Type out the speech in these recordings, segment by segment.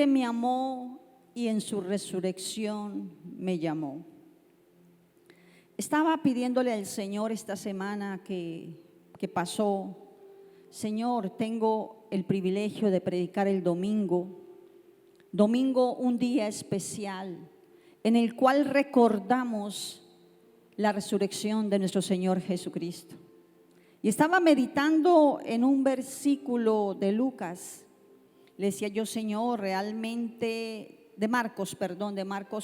muerte me amó y en su resurrección me llamó. Estaba pidiéndole al Señor esta semana que pasó: Señor, tengo el privilegio de predicar el domingo, un día especial en el cual recordamos la resurrección de nuestro Señor Jesucristo. Y estaba meditando en un versículo de Lucas. Le decía yo: Señor, realmente, de Marcos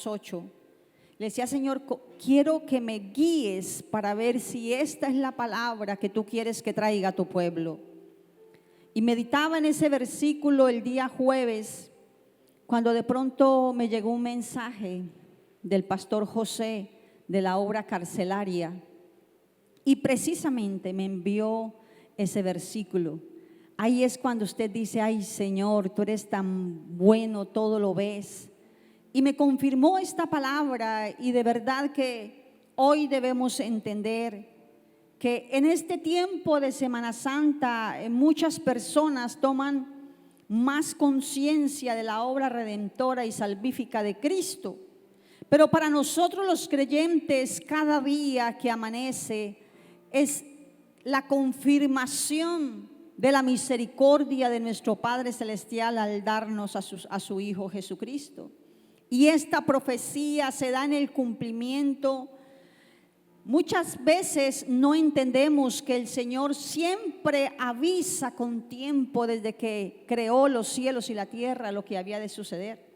8. Le decía: Señor, quiero que me guíes para ver si esta es la palabra que tú quieres que traiga a tu pueblo. Y meditaba en ese versículo el día jueves, cuando de pronto me llegó un mensaje del pastor José de la obra carcelaria, y precisamente me envió ese versículo. Ahí es cuando usted dice: ay, Señor, tú eres tan bueno, todo lo ves. Y me confirmó esta palabra, y de verdad que hoy debemos entender que en este tiempo de Semana Santa muchas personas toman más conciencia de la obra redentora y salvífica de Cristo. Pero para nosotros los creyentes, cada día que amanece es la confirmación de la misericordia de nuestro Padre Celestial al darnos a su Hijo Jesucristo. Y esta profecía se da en el cumplimiento. Muchas veces no entendemos que el Señor siempre avisa con tiempo, desde que creó los cielos y la tierra, lo que había de suceder.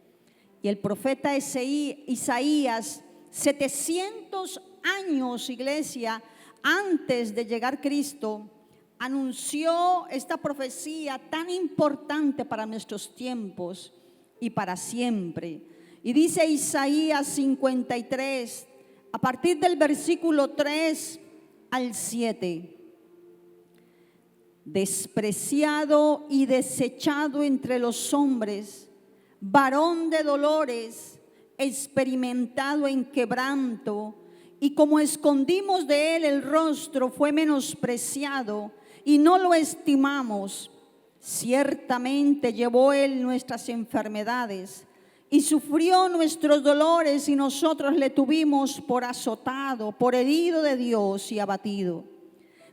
Y el profeta Isaías, 700 años, iglesia, antes de llegar Cristo, anunció esta profecía tan importante para nuestros tiempos y para siempre. Y dice Isaías 53, a partir del versículo 3 al 7: despreciado y desechado entre los hombres, varón de dolores, experimentado en quebranto, y como escondimos de él el rostro, fue menospreciado y no lo estimamos. Ciertamente llevó él nuestras enfermedades y sufrió nuestros dolores, y nosotros le tuvimos por azotado, por herido de Dios y abatido.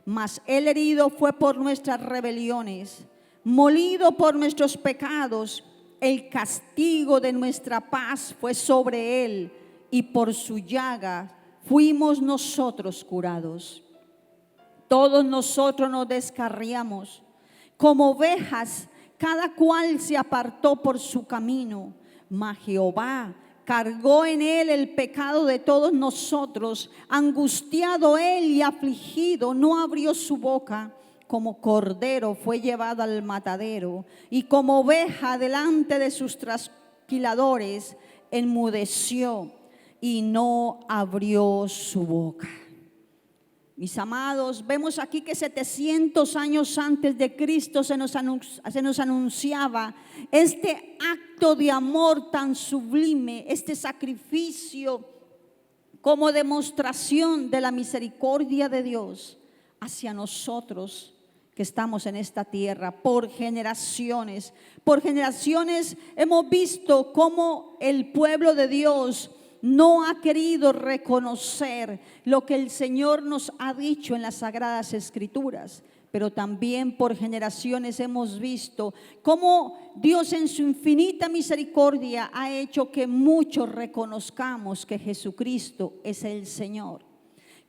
Mas él herido fue por nuestras rebeliones, molido por nuestros pecados. El castigo de nuestra paz fue sobre él, y por su llaga fuimos nosotros curados. Todos nosotros nos descarriamos, como ovejas, cada cual se apartó por su camino. Mas Jehová cargó en él el pecado de todos nosotros. Angustiado él y afligido, no abrió su boca. Como cordero fue llevado al matadero, y como oveja delante de sus trasquiladores, enmudeció y no abrió su boca. Mis amados, vemos aquí que 700 años antes de Cristo se nos anunciaba este acto de amor tan sublime, este sacrificio como demostración de la misericordia de Dios hacia nosotros que estamos en esta tierra. Por generaciones hemos visto cómo el pueblo de Dios no ha querido reconocer lo que el Señor nos ha dicho en las Sagradas Escrituras. Pero también por generaciones hemos visto cómo Dios en su infinita misericordia ha hecho que muchos reconozcamos que Jesucristo es el Señor,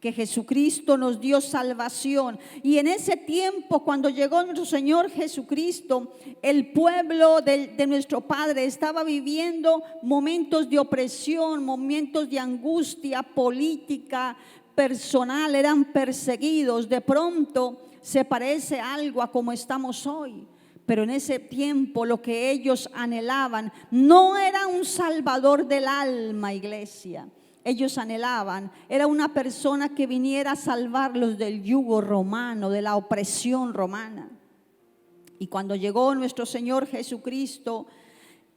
que Jesucristo nos dio salvación. Y en ese tiempo, cuando llegó nuestro Señor Jesucristo, el pueblo de nuestro Padre estaba viviendo momentos de opresión, momentos de angustia política, personal, eran perseguidos. De pronto se parece algo a como estamos hoy. Pero en ese tiempo lo que ellos anhelaban no era un salvador del alma, iglesia. Ellos anhelaban, era una persona que viniera a salvarlos del yugo romano, de la opresión romana. Y cuando llegó nuestro Señor Jesucristo,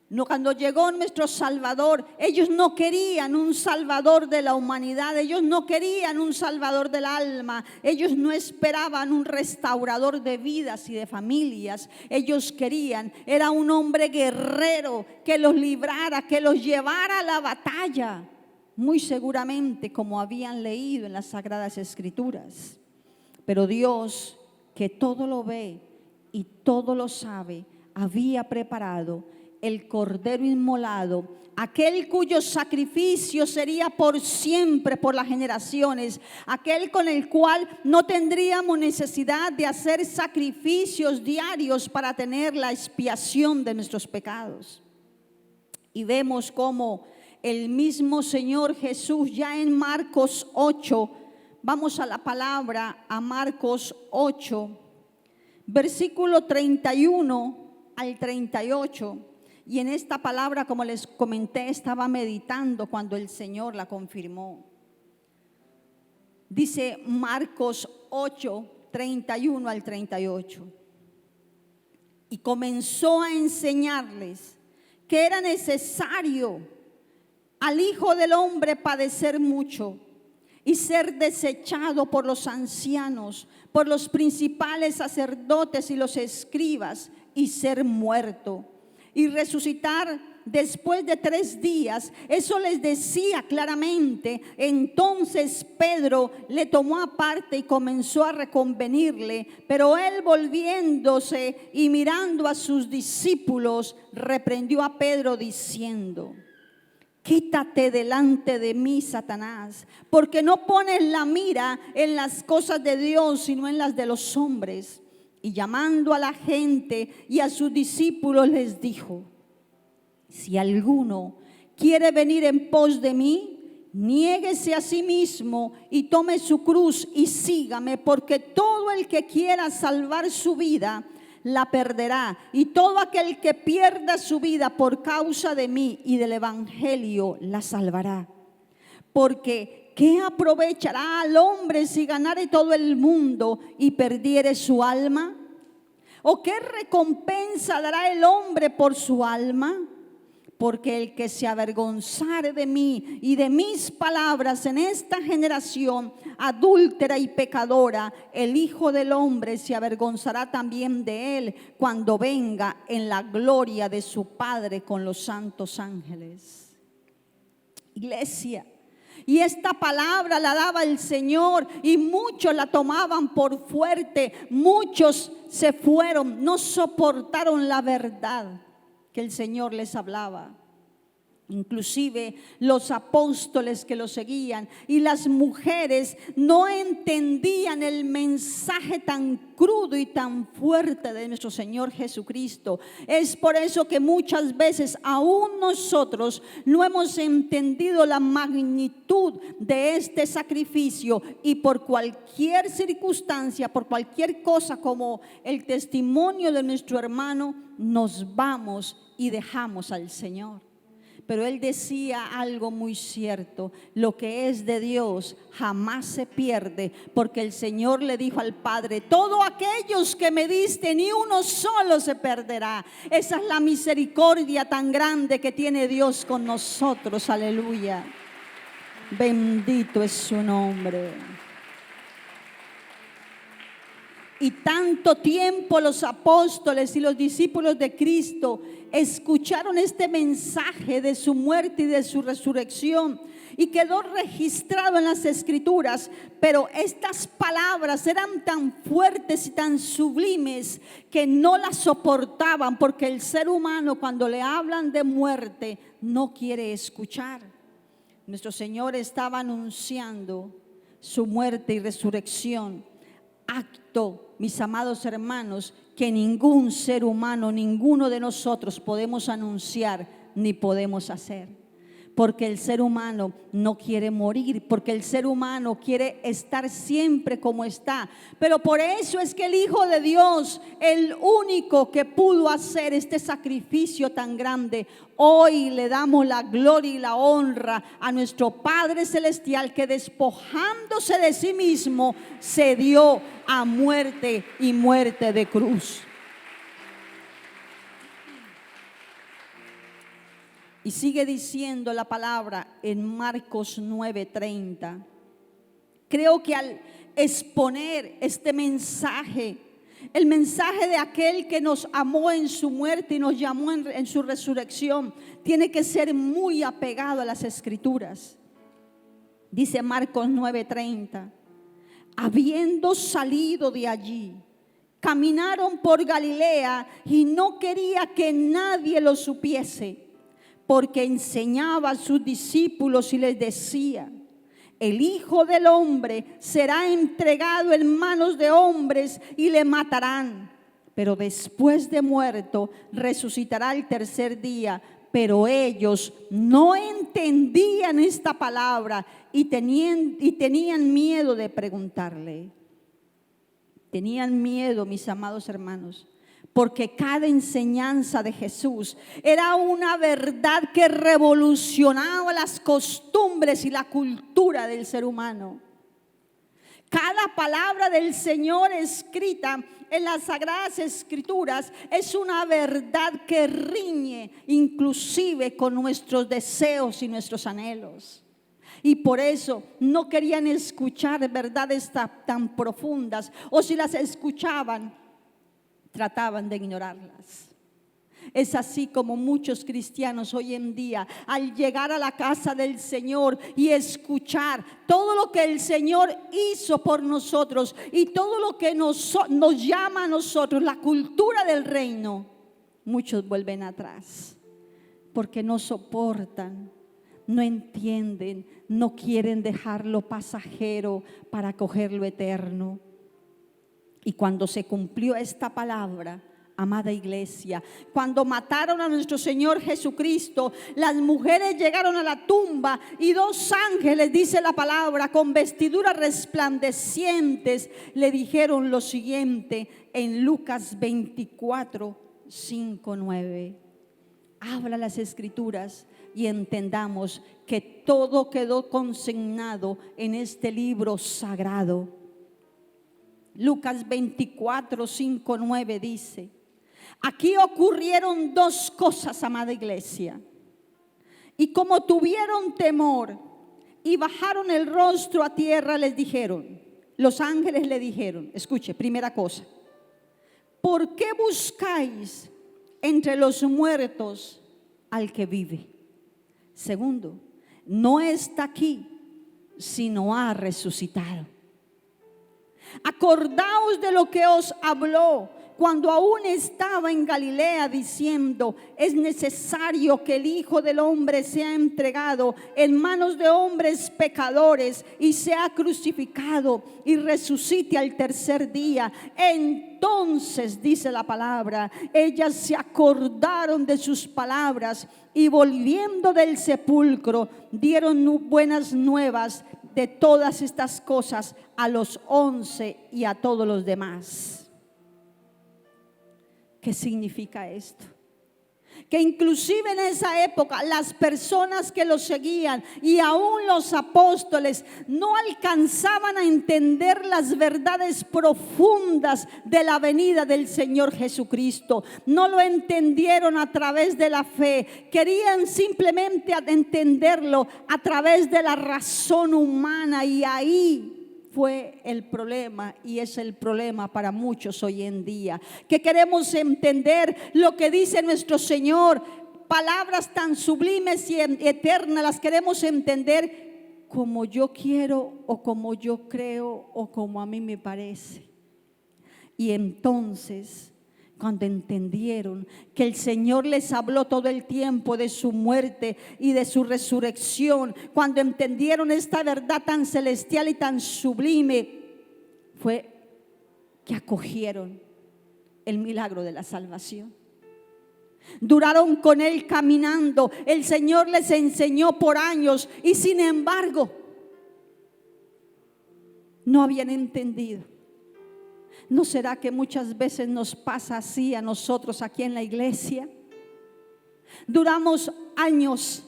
No, cuando llegó nuestro Salvador, ellos no querían un Salvador de la humanidad, ellos no querían un Salvador del alma, ellos no esperaban un restaurador de vidas y de familias, ellos querían, era un hombre guerrero que los librara, que los llevara a la batalla, muy seguramente como habían leído en las Sagradas Escrituras. Pero Dios, que todo lo ve y todo lo sabe, había preparado el cordero inmolado, aquel cuyo sacrificio sería por siempre, por las generaciones, aquel con el cual no tendríamos necesidad de hacer sacrificios diarios para tener la expiación de nuestros pecados. Y vemos cómo el mismo Señor Jesús, ya en Marcos 8, vamos a la palabra, a Marcos 8, versículo 31 al 38. Y en esta palabra, como les comenté, estaba meditando cuando el Señor la confirmó. Dice Marcos 8, 31 al 38. Y comenzó a enseñarles que era necesario al Hijo del Hombre padecer mucho y ser desechado por los ancianos, por los principales sacerdotes y los escribas, y ser muerto y resucitar después de 3 días. Eso les decía claramente. Entonces Pedro le tomó aparte y comenzó a reconvenirle, pero él, volviéndose y mirando a sus discípulos, reprendió a Pedro diciendo: quítate delante de mí, Satanás, porque no pones la mira en las cosas de Dios, sino en las de los hombres. Y llamando a la gente y a sus discípulos les dijo: si alguno quiere venir en pos de mí, niéguese a sí mismo y tome su cruz y sígame, porque todo el que quiera salvar su vida la perderá, y todo aquel que pierda su vida por causa de mí y del evangelio la salvará. Porque ¿qué aprovechará al hombre si ganare todo el mundo y perdiere su alma? ¿O qué recompensa dará el hombre por su alma? Porque el que se avergonzare de mí y de mis palabras en esta generación adúltera y pecadora, el Hijo del Hombre se avergonzará también de él cuando venga en la gloria de su Padre con los santos ángeles. Iglesia, y esta palabra la daba el Señor y muchos la tomaban por fuerte, muchos se fueron, no soportaron la verdad que el Señor les hablaba. Inclusive los apóstoles que lo seguían y las mujeres no entendían el mensaje tan crudo y tan fuerte de nuestro Señor Jesucristo. Es por eso que muchas veces aún nosotros no hemos entendido la magnitud de este sacrificio, y por cualquier circunstancia, por cualquier cosa como el testimonio de nuestro hermano, nos vamos y dejamos al Señor. Pero él decía algo muy cierto: lo que es de Dios jamás se pierde, porque el Señor le dijo al Padre: todos aquellos que me diste, ni uno solo se perderá. Esa es la misericordia tan grande que tiene Dios con nosotros. Aleluya. Bendito es su nombre. Y tanto tiempo los apóstoles y los discípulos de Cristo escucharon este mensaje de su muerte y de su resurrección, y quedó registrado en las Escrituras. Pero estas palabras eran tan fuertes y tan sublimes que no las soportaban, porque el ser humano, cuando le hablan de muerte, no quiere escuchar. Nuestro Señor estaba anunciando su muerte y resurrección, acto, mis amados hermanos, que ningún ser humano, ninguno de nosotros podemos anunciar ni podemos hacer. Porque el ser humano no quiere morir, porque el ser humano quiere estar siempre como está. Pero por eso es que el Hijo de Dios, el único que pudo hacer este sacrificio tan grande, hoy le damos la gloria y la honra a nuestro Padre Celestial, que despojándose de sí mismo se dio a muerte, y muerte de cruz. Y sigue diciendo la palabra en Marcos 9:30. Creo que al exponer este mensaje, el mensaje de aquel que nos amó en su muerte y nos llamó en su resurrección, tiene que ser muy apegado a las Escrituras. Dice Marcos 9:30, habiendo salido de allí, caminaron por Galilea y no quería que nadie lo supiese, porque enseñaba a sus discípulos y les decía: el Hijo del Hombre será entregado en manos de hombres y le matarán, pero después de muerto resucitará el tercer día. Pero ellos no entendían esta palabra y tenían miedo de preguntarle. Tenían miedo, mis amados hermanos, porque cada enseñanza de Jesús era una verdad que revolucionaba las costumbres y la cultura del ser humano. Cada palabra del Señor escrita en las Sagradas Escrituras es una verdad que riñe inclusive con nuestros deseos y nuestros anhelos. Y por eso no querían escuchar verdades tan profundas, o si las escuchaban, trataban de ignorarlas. Es así como muchos cristianos hoy en día, al llegar a la casa del Señor y escuchar todo lo que el Señor hizo por nosotros y todo lo que nos llama a nosotros, la cultura del reino, muchos vuelven atrás porque no soportan, no entienden, no quieren dejar lo pasajero para coger lo eterno. Y cuando se cumplió esta palabra, amada iglesia, cuando mataron a nuestro Señor Jesucristo, las mujeres llegaron a la tumba y dos ángeles, dice la palabra, con vestiduras resplandecientes, le dijeron lo siguiente en Lucas 24, 5, 9. Habla las Escrituras y entendamos que todo quedó consignado en este libro sagrado. Lucas 24, 5, 9 dice: aquí ocurrieron dos cosas, amada iglesia. Y como tuvieron temor y bajaron el rostro a tierra, les dijeron, los ángeles le dijeron, escuche, primera cosa: ¿por qué buscáis entre los muertos al que vive? Segundo, no está aquí, sino ha resucitado. Acordaos de lo que os habló cuando aún estaba en Galilea, diciendo: es necesario que el Hijo del Hombre sea entregado en manos de hombres pecadores y sea crucificado y resucite al tercer día. Entonces, dice la palabra, ellas se acordaron de sus palabras y volviendo del sepulcro dieron buenas nuevas de todas estas cosas a los 11 y a todos los demás. ¿Qué significa esto? Que inclusive en esa época las personas que lo seguían y aún los apóstoles no alcanzaban a entender las verdades profundas de la venida del Señor Jesucristo. No lo entendieron a través de la fe, querían simplemente entenderlo a través de la razón humana, y ahí fue el problema, y es el problema para muchos hoy en día, que queremos entender lo que dice nuestro Señor, palabras tan sublimes y eternas, las queremos entender como yo quiero o como yo creo o como a mí me parece. Y entonces, cuando entendieron que el Señor les habló todo el tiempo de su muerte y de su resurrección, cuando entendieron esta verdad tan celestial y tan sublime, fue que acogieron el milagro de la salvación. Duraron con Él caminando, el Señor les enseñó por años y sin embargo no habían entendido. ¿No será que muchas veces nos pasa así a nosotros aquí en la iglesia? Duramos años,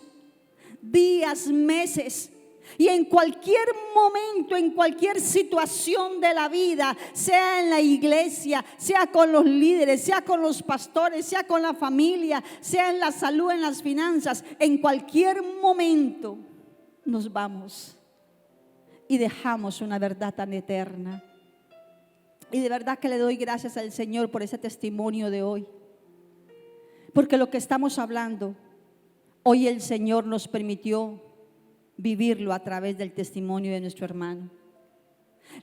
días, meses Y en cualquier momento, en cualquier situación de la vida, sea en la iglesia, sea con los líderes, sea con los pastores, sea con la familia, sea en la salud, en las finanzas, en cualquier momento nos vamos y dejamos una verdad tan eterna. Y de verdad que le doy gracias al Señor por ese testimonio de hoy. Porque lo que estamos hablando, hoy el Señor nos permitió vivirlo a través del testimonio de nuestro hermano.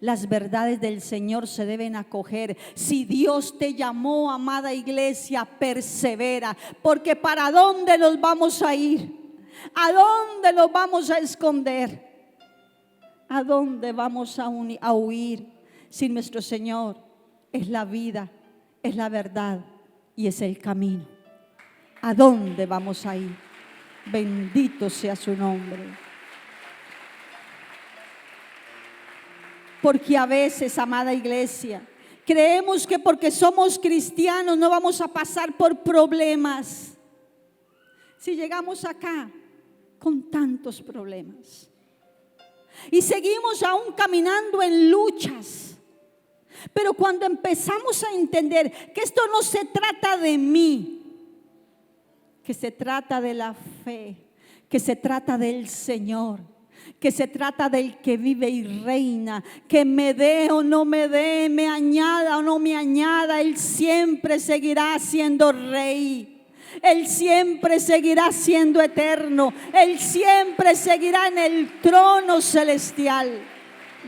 Las verdades del Señor se deben acoger. Si Dios te llamó, amada iglesia, persevera, porque ¿para dónde nos vamos a ir? ¿A dónde nos vamos a esconder? ¿A dónde vamos a huir si nuestro Señor es la vida, es la verdad y es el camino? ¿A dónde vamos a ir? Bendito sea su nombre. Porque a veces, amada iglesia, creemos que porque somos cristianos no vamos a pasar por problemas. Si llegamos acá con tantos problemas y seguimos aún caminando en luchas, pero cuando empezamos a entender que esto no se trata de mí, que se trata de la fe, que se trata del Señor, que se trata del que vive y reina, que me dé o no me dé, me añada o no me añada, Él siempre seguirá siendo rey. Él siempre seguirá siendo eterno. Él siempre seguirá en el trono celestial.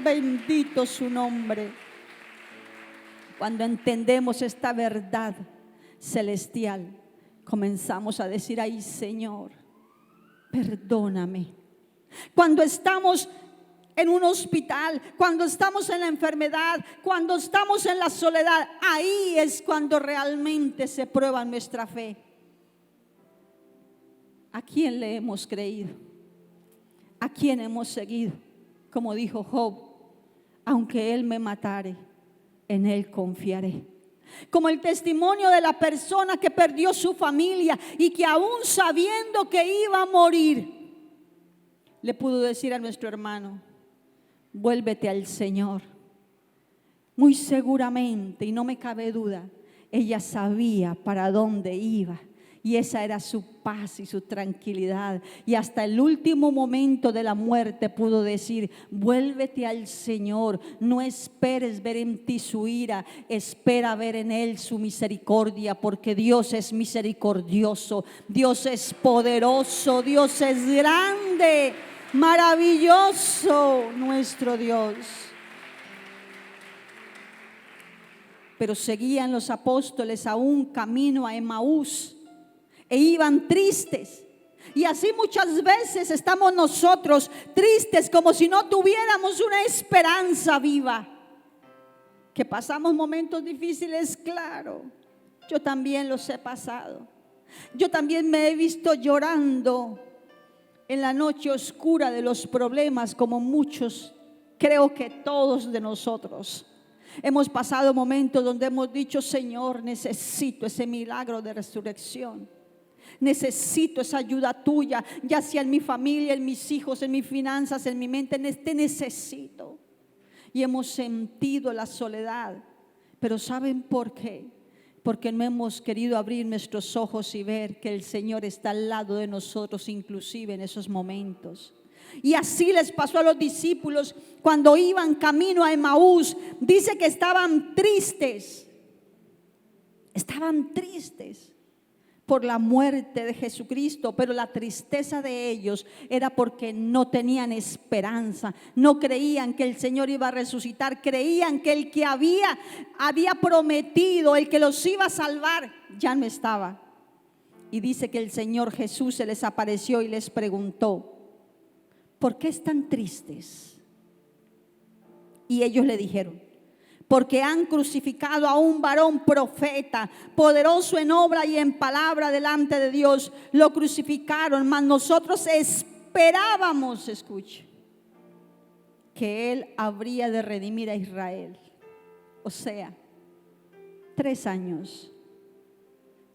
Bendito su nombre. Cuando entendemos esta verdad celestial, comenzamos a decir: ay, Señor, perdóname. Cuando estamos en un hospital, cuando estamos en la enfermedad, cuando estamos en la soledad, ahí es cuando realmente se prueba nuestra fe. ¿A quién le hemos creído? ¿A quién hemos seguido? Como dijo Job: aunque él me matare, en él confiaré. Como el testimonio de la persona que perdió su familia y que aún sabiendo que iba a morir, le pudo decir a nuestro hermano: vuélvete al Señor. Muy seguramente, y no me cabe duda, ella sabía para dónde iba, y esa era su paz y su tranquilidad. Y hasta el último momento de la muerte pudo decir: vuélvete al Señor, no esperes ver en ti su ira, espera ver en Él su misericordia, porque Dios es misericordioso, Dios es poderoso, Dios es grande, maravilloso nuestro Dios. Pero seguían los apóstoles aún camino a Emaús e iban tristes. Y así muchas veces estamos nosotros tristes, como si no tuviéramos una esperanza viva. Que pasamos momentos difíciles, claro. Yo también los he pasado. Yo también me he visto llorando en la noche oscura de los problemas, como muchos, creo que todos de nosotros. Hemos pasado momentos donde hemos dicho: Señor, necesito ese milagro de resurrección. Necesito esa ayuda tuya, ya sea en mi familia, en mis hijos, en mis finanzas, en mi mente. Te necesito. Y hemos sentido la soledad. Pero ¿saben por qué? Porque no hemos querido abrir nuestros ojos y ver que el Señor está al lado de nosotros, inclusive en esos momentos. Y así les pasó a los discípulos cuando iban camino a Emaús. Dice que estaban tristes. Estaban tristes por la muerte de Jesucristo, pero la tristeza de ellos era porque no tenían esperanza, no creían que el Señor iba a resucitar, creían que el que había prometido, el que los iba a salvar, ya no estaba. Y dice que el Señor Jesús se les apareció y les preguntó: ¿por qué están tristes? Y ellos le dijeron: porque han crucificado a un varón profeta, poderoso en obra y en palabra delante de Dios. Lo crucificaron, mas nosotros esperábamos, escuche, que Él habría de redimir a Israel. O sea, 3 años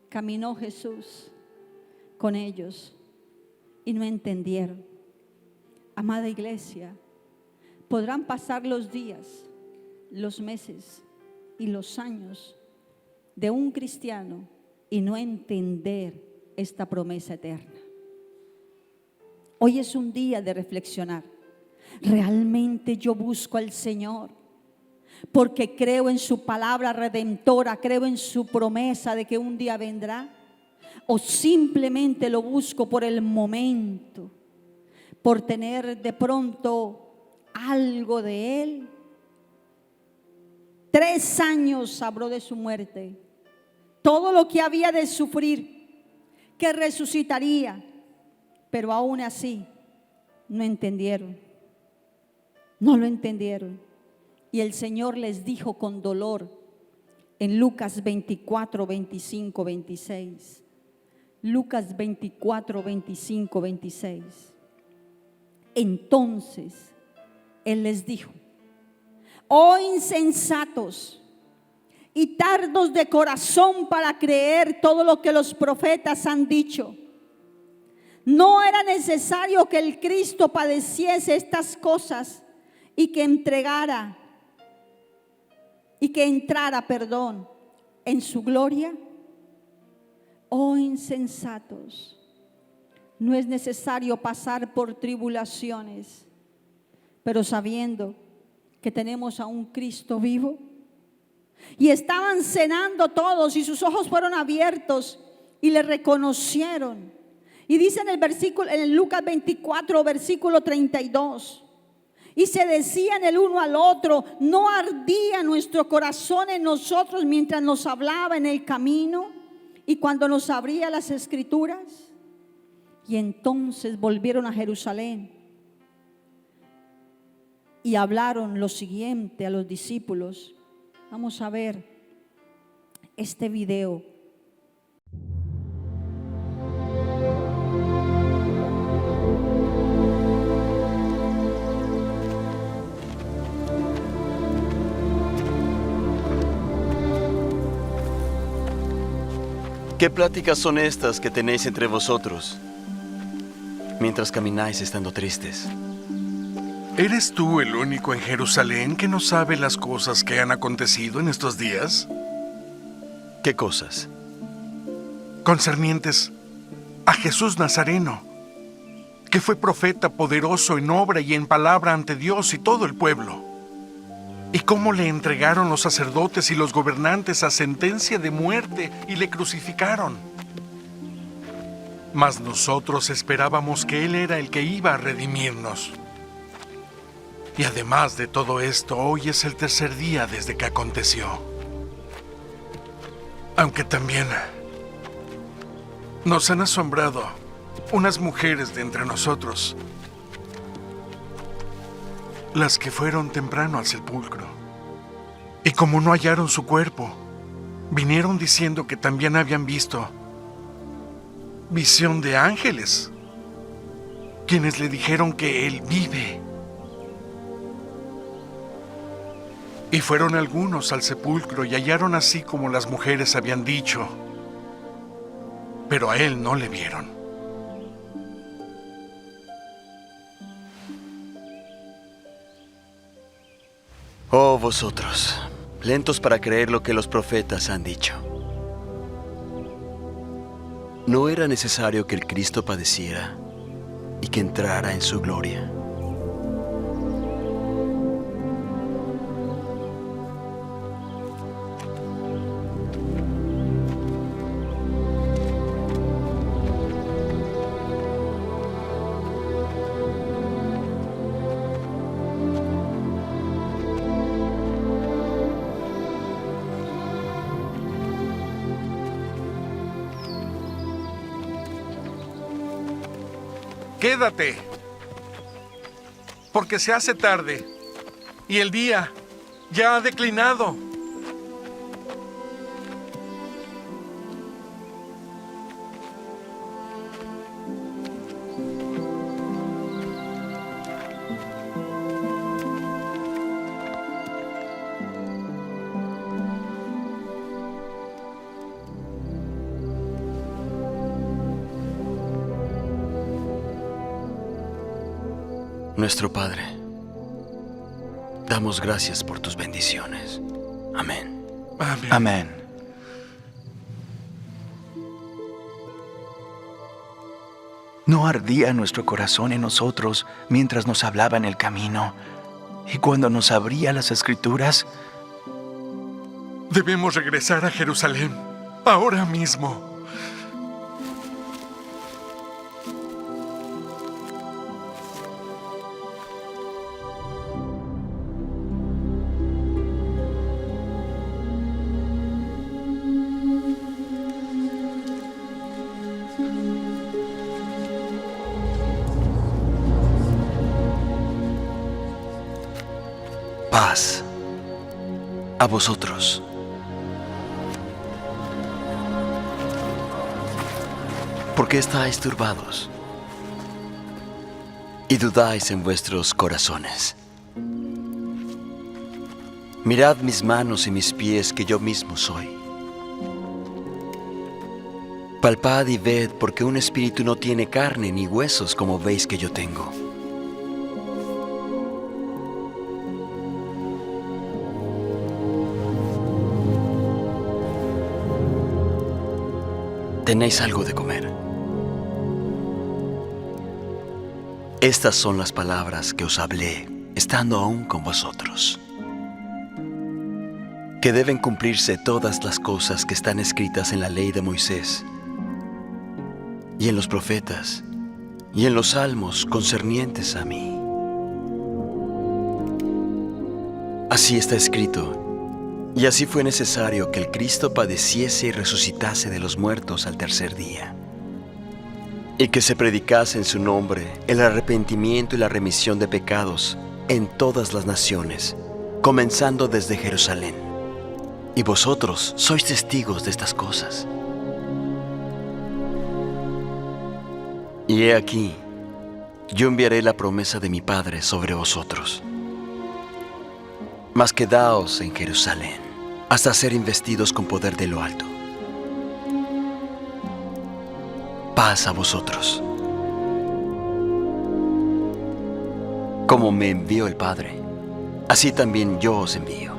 caminó Jesús con ellos y no entendieron. Amada iglesia, podrán pasar los días, los meses y los años de un cristiano y no entender esta promesa eterna. Hoy es un día de reflexionar. ¿Realmente yo busco al Señor porque creo en su palabra redentora, creo en su promesa de que un día vendrá? ¿O simplemente lo busco por el momento, por tener de pronto algo de Él? 3 años habló de su muerte, todo lo que había de sufrir, que resucitaría, pero aún así no entendieron, no lo entendieron. Y el Señor les dijo con dolor en Lucas 24, 25, 26. Lucas 24, 25, 26. Entonces Él les dijo: oh insensatos y tardos de corazón para creer todo lo que los profetas han dicho. ¿No era necesario que el Cristo padeciese estas cosas y que entrara, en su gloria? Oh insensatos, no es necesario pasar por tribulaciones, pero sabiendo que tenemos a un Cristo vivo. Y estaban cenando todos y sus ojos fueron abiertos y le reconocieron. Y dice en el versículo, en Lucas 24, versículo 32, y se decían el uno al otro: ¿no ardía nuestro corazón en nosotros mientras nos hablaba en el camino y cuando nos abría las escrituras? Y entonces volvieron a Jerusalén y hablaron lo siguiente a los discípulos. Vamos a ver este video. ¿Qué pláticas son estas que tenéis entre vosotros mientras camináis estando tristes? ¿Eres tú el único en Jerusalén que no sabe las cosas que han acontecido en estos días? ¿Qué cosas? Concernientes a Jesús Nazareno, que fue profeta poderoso en obra y en palabra ante Dios y todo el pueblo. Y cómo le entregaron los sacerdotes y los gobernantes a sentencia de muerte y le crucificaron. Mas nosotros esperábamos que Él era el que iba a redimirnos. Y además de todo esto, hoy es el 3er día desde que aconteció. Aunque también nos han asombrado unas mujeres de entre nosotros, las que fueron temprano al sepulcro. Y como no hallaron su cuerpo, vinieron diciendo que también habían visto visión de ángeles, quienes le dijeron que Él vive. Y fueron algunos al sepulcro y hallaron así como las mujeres habían dicho, pero a Él no le vieron. Oh vosotros, lentos para creer lo que los profetas han dicho. ¿No era necesario que el Cristo padeciera y que entrara en su gloria? Quédate, porque se hace tarde y el día ya ha declinado. Nuestro Padre, damos gracias por tus bendiciones. Amén. Amén. Amén. ¿No ardía nuestro corazón en nosotros mientras nos hablaba en el camino y cuando nos abría las Escrituras? Debemos regresar a Jerusalén ahora mismo. Paz a vosotros. ¿Por qué estáis turbados y dudáis en vuestros corazones? Mirad mis manos y mis pies, que yo mismo soy. Palpad y ved, porque un espíritu no tiene carne ni huesos como veis que yo tengo. ¿Tenéis algo de comer? Estas son las palabras que os hablé, estando aún con vosotros. Que deben cumplirse todas las cosas que están escritas en la ley de Moisés, y en los profetas, y en los salmos concernientes a mí. Así está escrito. Y así fue necesario que el Cristo padeciese y resucitase de los muertos al tercer día, y que se predicase en su nombre el arrepentimiento y la remisión de pecados en todas las naciones, comenzando desde Jerusalén. Y vosotros sois testigos de estas cosas. Y he aquí, yo enviaré la promesa de mi Padre sobre vosotros. Mas quedaos en Jerusalén hasta ser investidos con poder de lo alto. Paz a vosotros. Como me envió el Padre, así también yo os envío.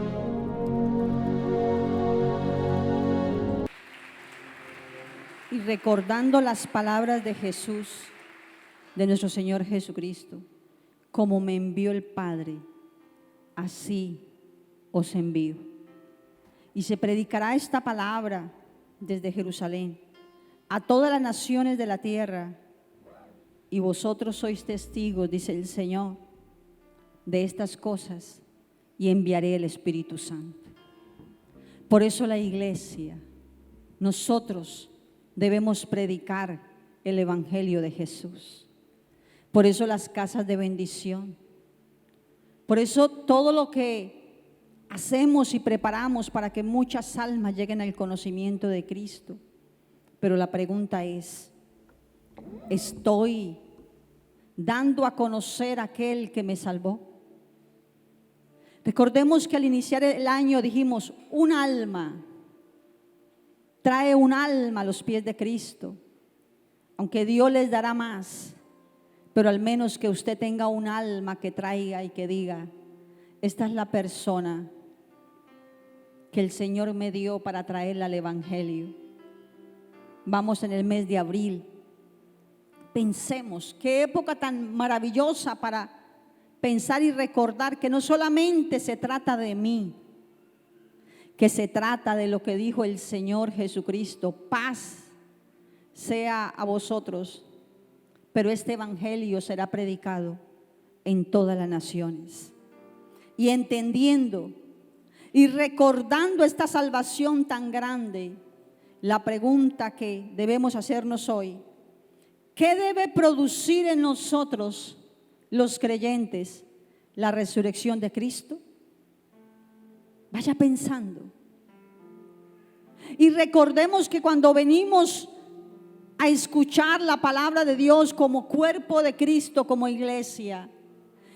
Y recordando las palabras de Jesús, de nuestro Señor Jesucristo, como me envió el Padre, así os envío. Y se predicará esta palabra desde Jerusalén a todas las naciones de la tierra. Y vosotros sois testigos, dice el Señor, de estas cosas, y enviaré el Espíritu Santo. Por eso la iglesia, nosotros debemos predicar el Evangelio de Jesús. Por eso las casas de bendición. Por eso todo lo que hacemos y preparamos para que muchas almas lleguen al conocimiento de Cristo. Pero la pregunta es, ¿estoy dando a conocer a aquel que me salvó? Recordemos que al iniciar el año dijimos, un alma trae un alma a los pies de Cristo, aunque Dios les dará más, pero al menos que usted tenga un alma que traiga y que diga, esta es la persona que el Señor me dio para traerla al Evangelio. Vamos en el mes de abril. Pensemos, qué época tan maravillosa para pensar y recordar que no solamente se trata de mí, que se trata de lo que dijo el Señor Jesucristo, paz sea a vosotros, pero este Evangelio será predicado en todas las naciones. Y entendiendo y recordando esta salvación tan grande, la pregunta que debemos hacernos hoy, ¿qué debe producir en nosotros los creyentes la resurrección de Cristo? Vaya pensando. Y recordemos que cuando venimos a escuchar la palabra de Dios como cuerpo de Cristo, como iglesia,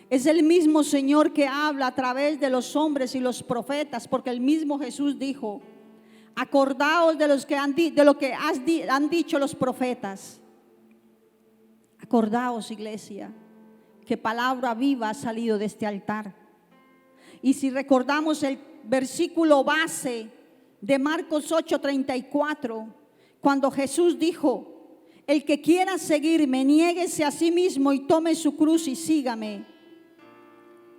es el mismo Señor que habla a través de los hombres y los profetas, porque el mismo Jesús dijo, acordaos de lo que han dicho los profetas. Acordaos, iglesia, que palabra viva ha salido de este altar. Y si recordamos el versículo base de Marcos 8:34, cuando Jesús dijo: el que quiera seguirme, niéguese a sí mismo y tome su cruz y sígame.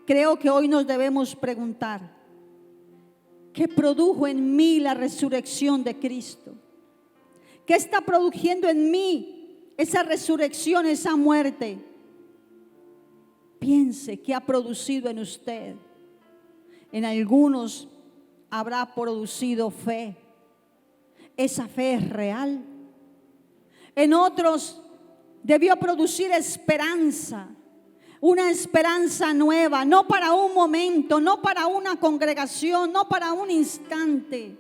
Creo que hoy nos debemos preguntar: ¿qué produjo en mí la resurrección de Cristo? ¿Qué está produciendo en mí esa resurrección, esa muerte? Piense qué ha producido en usted. En algunos habrá producido fe. Esa fe es real. En otros debió producir esperanza. Una esperanza nueva, no para un momento, no para una congregación, no para un instante.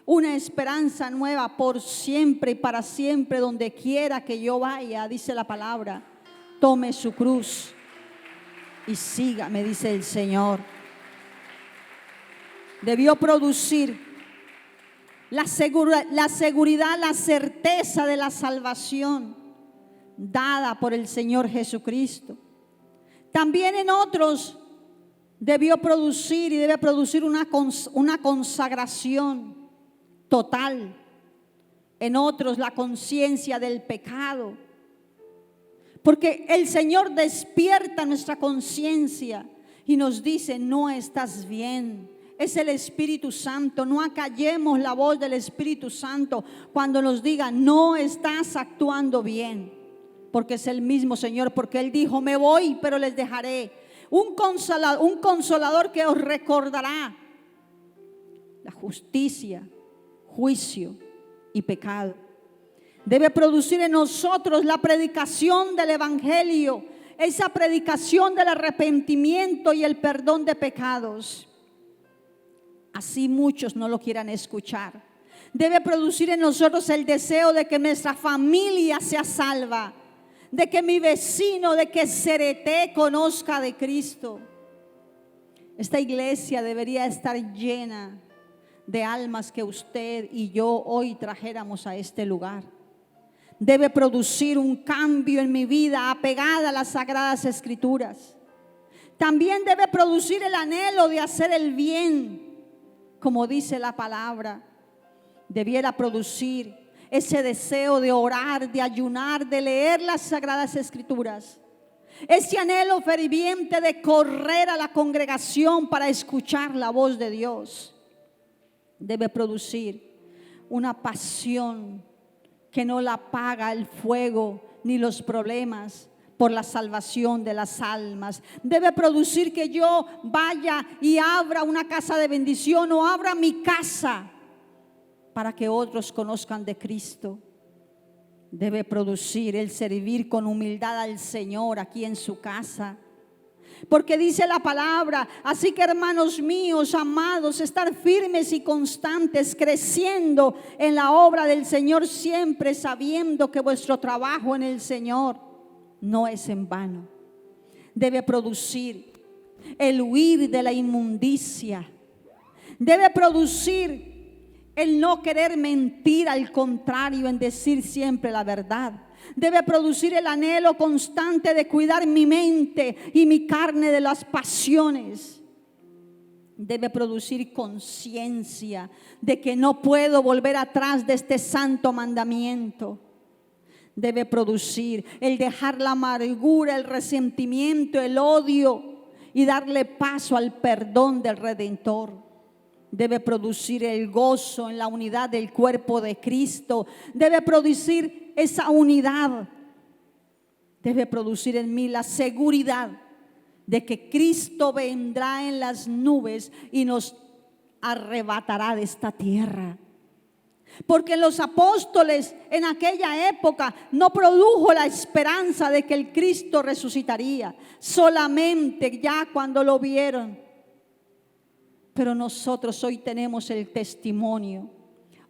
Una esperanza nueva por siempre y para siempre, donde quiera que yo vaya, dice la palabra. Tome su cruz y sígame, dice el Señor. Debió producir la seguridad, la certeza de la salvación dada por el Señor Jesucristo. También en otros debió producir y debe producir una consagración total. En otros la conciencia del pecado. Porque el Señor despierta nuestra conciencia y nos dice: no estás bien. Es el Espíritu Santo. No acallemos la voz del Espíritu Santo cuando nos diga: no estás actuando bien. Porque es el mismo Señor, porque Él dijo: me voy, pero les dejaré un consolador que os recordará la justicia, juicio y pecado. Debe producir en nosotros la predicación del Evangelio, esa predicación del arrepentimiento y el perdón de pecados. Así muchos no lo quieran escuchar. Debe producir en nosotros el deseo de que nuestra familia sea salva, de que mi vecino, de que Cereté conozca de Cristo. Esta iglesia debería estar llena de almas que usted y yo hoy trajéramos a este lugar. Debe producir un cambio en mi vida apegada a las Sagradas Escrituras. También debe producir el anhelo de hacer el bien, como dice la palabra. Debiera producir ese deseo de orar, de ayunar, de leer las Sagradas Escrituras. Ese anhelo ferviente de correr a la congregación para escuchar la voz de Dios. Debe producir una pasión que no la apaga el fuego ni los problemas por la salvación de las almas. Debe producir que yo vaya y abra una casa de bendición o abra mi casa para que otros conozcan de Cristo. Debe producir el servir con humildad al Señor aquí en su casa. Porque dice la palabra: así que, hermanos míos, amados, estar firmes y constantes, creciendo en la obra del Señor, siempre sabiendo que vuestro trabajo en el Señor no es en vano. Debe producir el huir de la inmundicia. Debe producir el no querer mentir, al contrario, en decir siempre la verdad. Debe producir el anhelo constante de cuidar mi mente y mi carne de las pasiones. Debe producir conciencia de que no puedo volver atrás de este santo mandamiento. Debe producir el dejar la amargura, el resentimiento, el odio y darle paso al perdón del Redentor. Debe producir el gozo en la unidad del cuerpo de Cristo. Debe producir esa unidad. Debe producir en mí la seguridad de que Cristo vendrá en las nubes y nos arrebatará de esta tierra. Porque los apóstoles en aquella época no produjo la esperanza de que el Cristo resucitaría, solamente ya cuando lo vieron. Pero nosotros hoy tenemos el testimonio,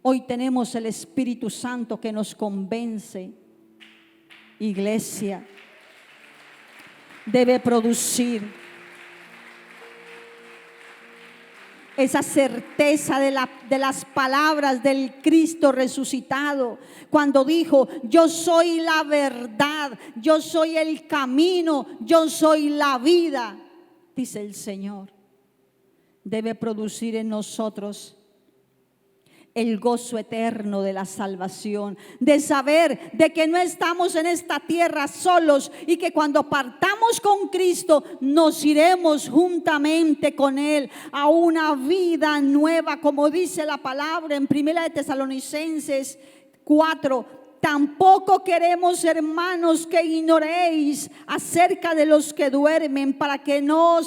hoy tenemos el Espíritu Santo que nos convence. Iglesia, debe producir esa certeza de las palabras del Cristo resucitado, cuando dijo: yo soy la verdad, yo soy el camino, yo soy la vida, dice el Señor. Debe producir en nosotros el gozo eterno de la salvación, de saber de que no estamos en esta tierra solos y que cuando partamos con Cristo nos iremos juntamente con Él a una vida nueva, como dice la palabra en 1 Tesalonicenses 4. Tampoco queremos, hermanos, que ignoréis acerca de los que duermen, para que no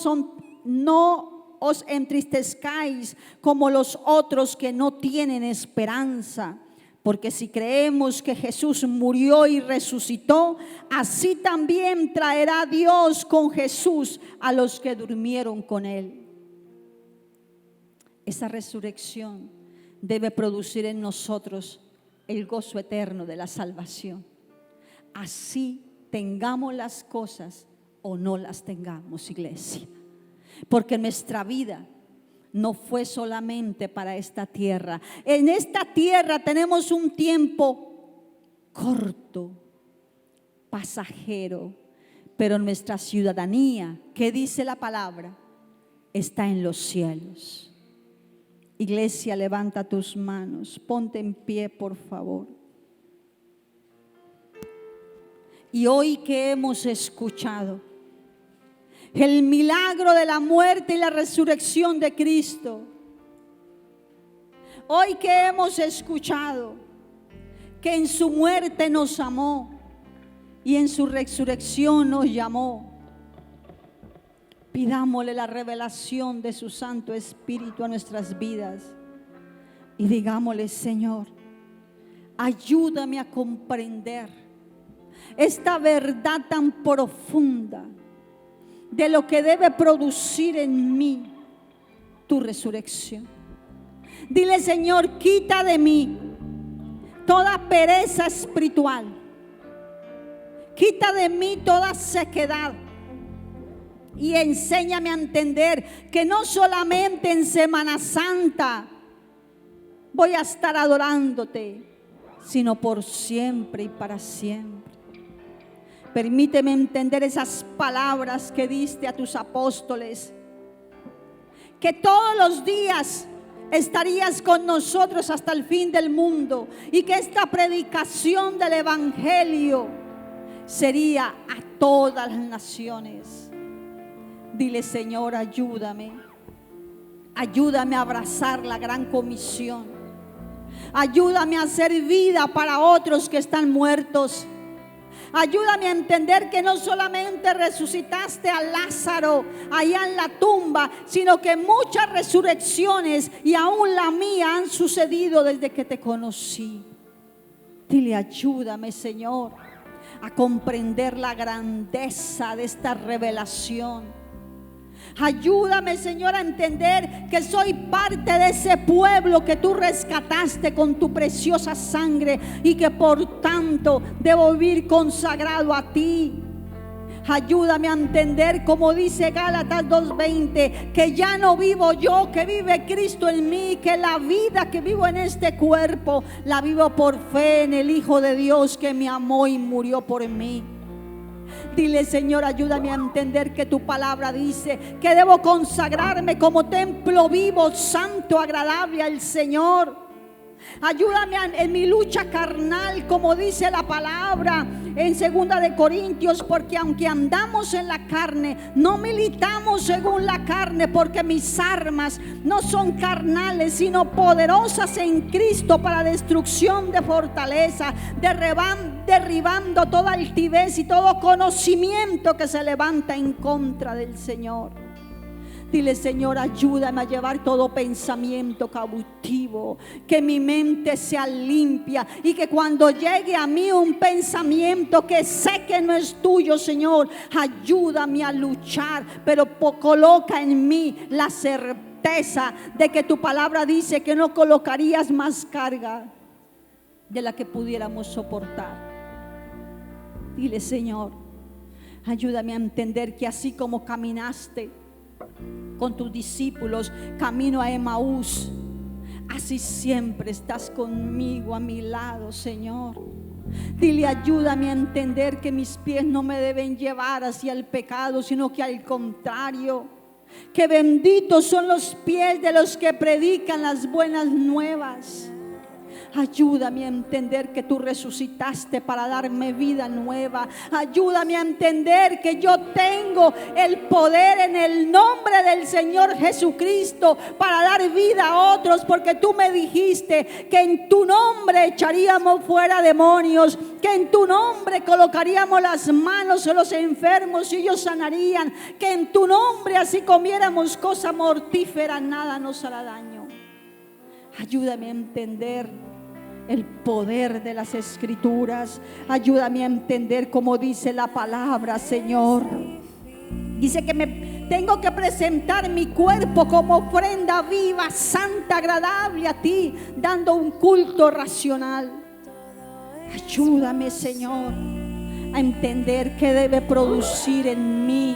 os entristezcáis como los otros que no tienen esperanza. Porque si creemos que Jesús murió y resucitó, así también traerá Dios con Jesús a los que durmieron con Él. Esa resurrección debe producir en nosotros el gozo eterno de la salvación. Así tengamos las cosas o no las tengamos, iglesia. Porque nuestra vida no fue solamente para esta tierra. En esta tierra tenemos un tiempo corto, pasajero, pero nuestra ciudadanía, ¿qué dice la palabra? Está en los cielos. Iglesia, levanta tus manos, ponte en pie, por favor. Y hoy que hemos escuchado el milagro de la muerte y la resurrección de Cristo, hoy que hemos escuchado que en su muerte nos amó y en su resurrección nos llamó, pidámosle la revelación de su Santo Espíritu a nuestras vidas y digámosle: Señor, ayúdame a comprender esta verdad tan profunda de lo que debe producir en mí tu resurrección. Dile: Señor, quita de mí toda pereza espiritual, quita de mí toda sequedad y enséñame a entender que no solamente en Semana Santa voy a estar adorándote, sino por siempre y para siempre. Permíteme entender esas palabras que diste a tus apóstoles, que todos los días estarías con nosotros hasta el fin del mundo y que esta predicación del Evangelio sería a todas las naciones. Dile: Señor, ayúdame a abrazar la gran comisión, ayúdame a hacer vida para otros que están muertos. Ayúdame a entender que no solamente resucitaste a Lázaro allá en la tumba, sino que muchas resurrecciones y aún la mía han sucedido desde que te conocí. Dile: ayúdame, Señor, a comprender la grandeza de esta revelación. Ayúdame, Señor, a entender que soy parte de ese pueblo que tú rescataste con tu preciosa sangre y que por tanto debo vivir consagrado a ti. Ayúdame a entender, como dice Gálatas 2:20, que ya no vivo yo, que vive Cristo en mí, que la vida que vivo en este cuerpo la vivo por fe en el Hijo de Dios que me amó y murió por mí. Dile: Señor, ayúdame a entender que tu palabra dice que debo consagrarme como templo vivo, santo, agradable al Señor. Ayúdame en mi lucha carnal, como dice la palabra en 2 de Corintios, porque aunque andamos en la carne, no militamos según la carne, porque mis armas no son carnales, sino poderosas en Cristo para destrucción de fortaleza, derribando toda altivez y todo conocimiento que se levanta en contra del Señor. Dile: Señor, ayúdame a llevar todo pensamiento cautivo, que mi mente sea limpia y que cuando llegue a mí un pensamiento que sé que no es tuyo, Señor, ayúdame a luchar, pero coloca en mí la certeza de que tu palabra dice que no colocarías más carga de la que pudiéramos soportar. Dile: Señor, ayúdame a entender que así como caminaste con tus discípulos camino a Emaús. Así siempre estás conmigo, a mi lado, Señor. Dile, ayúdame a entender que mis pies no me deben llevar hacia el pecado, sino que al contrario, que benditos son los pies de los que predican las buenas nuevas. Ayúdame a entender que tú resucitaste para darme vida nueva. Ayúdame a entender que yo tengo el poder en el nombre del Señor Jesucristo para dar vida a otros, porque tú me dijiste que en tu nombre echaríamos fuera demonios, que en tu nombre colocaríamos las manos en los enfermos y ellos sanarían, que en tu nombre así comiéramos cosa mortífera, nada nos hará daño. Ayúdame a entender el poder de las Escrituras. Ayúdame a entender como dice la palabra, Señor. Dice que me tengo que presentar mi cuerpo como ofrenda viva, santa, agradable a ti, dando un culto racional. Ayúdame, Señor, a entender que debe producir en mí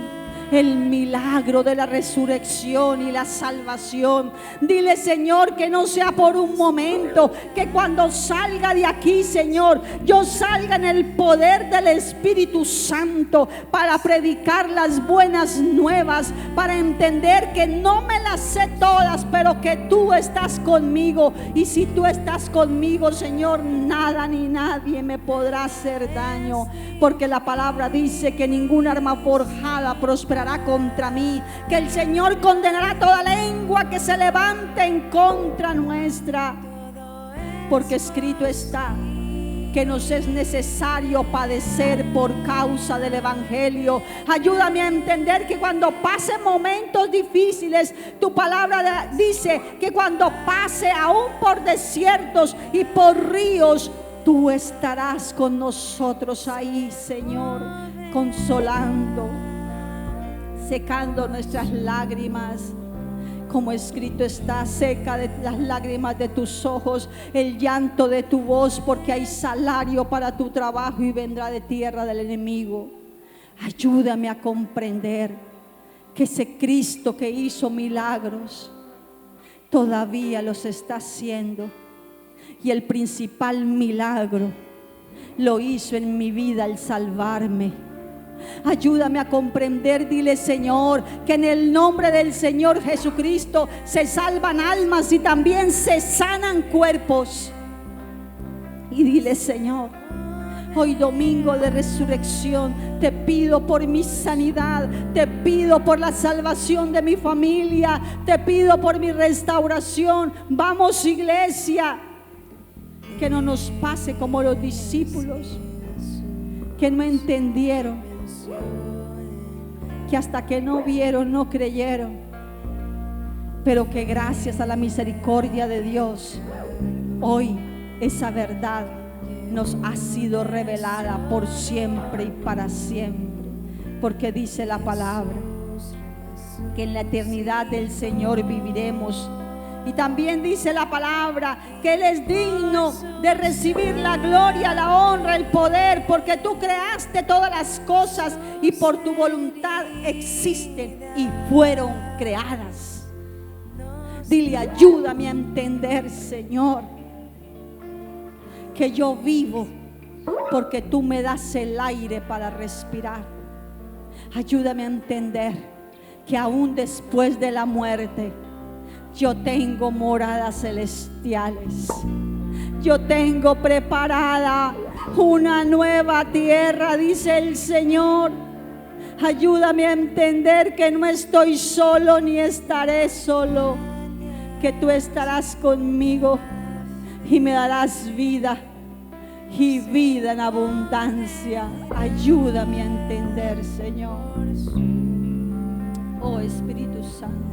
el milagro de la resurrección y la salvación. Dile, Señor, que no sea por un momento, que cuando salga de aquí, Señor, yo salga en el poder del Espíritu Santo para predicar las buenas nuevas, para entender que no me las sé todas, pero que tú estás conmigo. Y si tú estás conmigo, Señor, nada ni nadie me podrá hacer daño, porque la palabra dice que ninguna arma forjada prosperará contra mí, que el Señor condenará toda lengua que se levante en contra nuestra, porque escrito está que nos es necesario padecer por causa del Evangelio. Ayúdame a entender que cuando pase momentos difíciles, tu palabra dice que cuando pase aún por desiertos y por ríos, tú estarás con nosotros ahí, Señor, consolando, secando nuestras lágrimas. Como escrito está, seca de las lágrimas de tus ojos el llanto de tu voz, porque hay salario para tu trabajo y vendrá de tierra del enemigo. Ayúdame a comprender que ese Cristo que hizo milagros todavía los está haciendo, y el principal milagro lo hizo en mi vida al salvarme. Ayúdame a comprender, dile, Señor, que en el nombre del Señor Jesucristo se salvan almas y también se sanan cuerpos. Y dile, Señor, hoy domingo de resurrección, te pido por mi sanidad, te pido por la salvación de mi familia, te pido por mi restauración. Vamos, iglesia, que no nos pase como los discípulos que no entendieron, que hasta que no vieron no creyeron, pero que gracias a la misericordia de Dios hoy esa verdad nos ha sido revelada por siempre y para siempre, porque dice la palabra que en la eternidad del Señor viviremos. Y también dice la palabra que Él es digno de recibir la gloria, la honra, el poder, porque tú creaste todas las cosas y por tu voluntad existen y fueron creadas. Dile, ayúdame a entender, Señor, que yo vivo porque tú me das el aire para respirar. Ayúdame a entender que aún después de la muerte yo tengo moradas celestiales. Yo tengo preparada una nueva tierra, dice el Señor. Ayúdame a entender que no estoy solo ni estaré solo, que tú estarás conmigo y me darás vida y vida en abundancia. Ayúdame a entender, Señor. Oh Espíritu Santo.